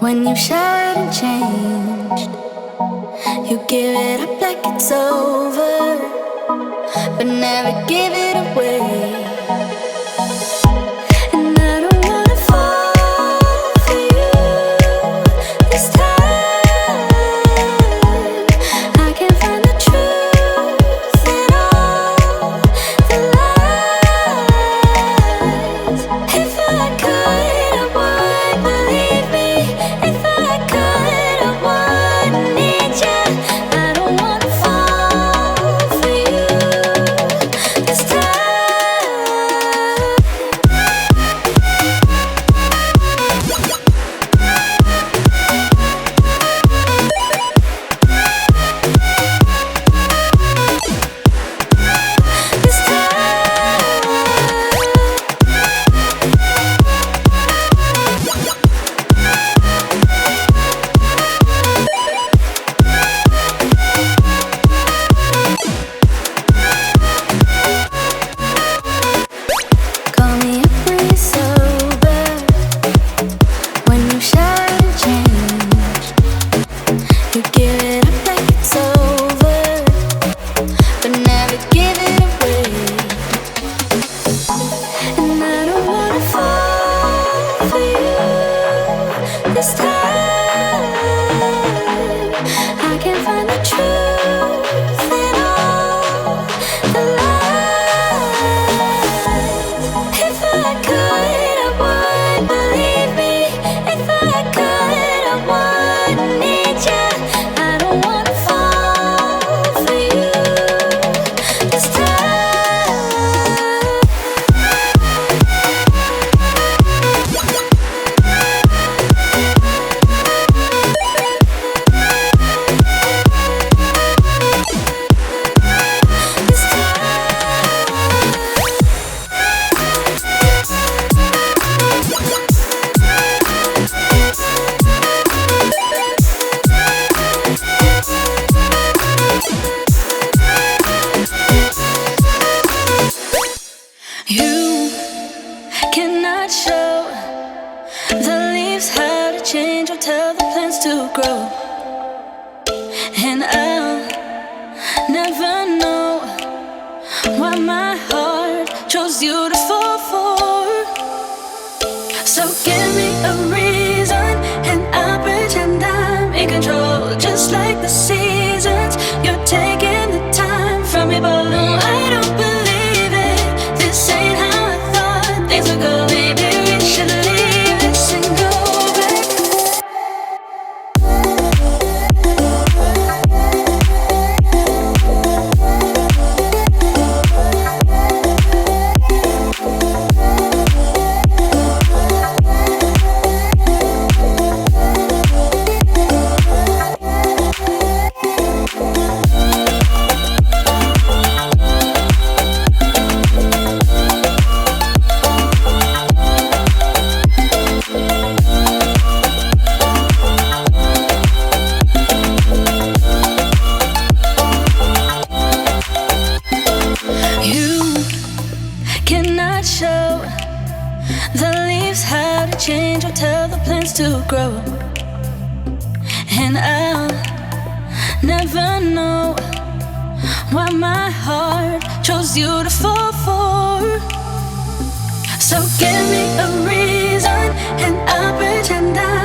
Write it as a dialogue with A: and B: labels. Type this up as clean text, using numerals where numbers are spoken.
A: When you showered and changed, you give it up like it's over, but never give it away. And I don't wanna fall for you this time. I can't find the truth in all the lies. If I could, I would believe me. If I could, I would need you. I don't wanna fall for you this time. This call me up when you're sober. When you shower and change, you give it up like it's over, but never give it away. And I don't wanna fall for you this time. I can't find the truth in all the lies. If I could, I would believe me. If I could, I would need you. I don't wanna fall for you this time. This You cannot show the leaves how to change or tell the plants to grow. And I'll never know why my heart chose you to fall for. So give me a reason and I'll pretend I'm in control. Just like the seasons, you're taking the time from me, but no, I don't believe it. This ain't how I thought things would go. Maybe we should leave this and go back. You cannot show the leaves how to change or tell the plants to grow. And I'll never know why my heart chose you to fall for. So give me a reason and I'll pretend I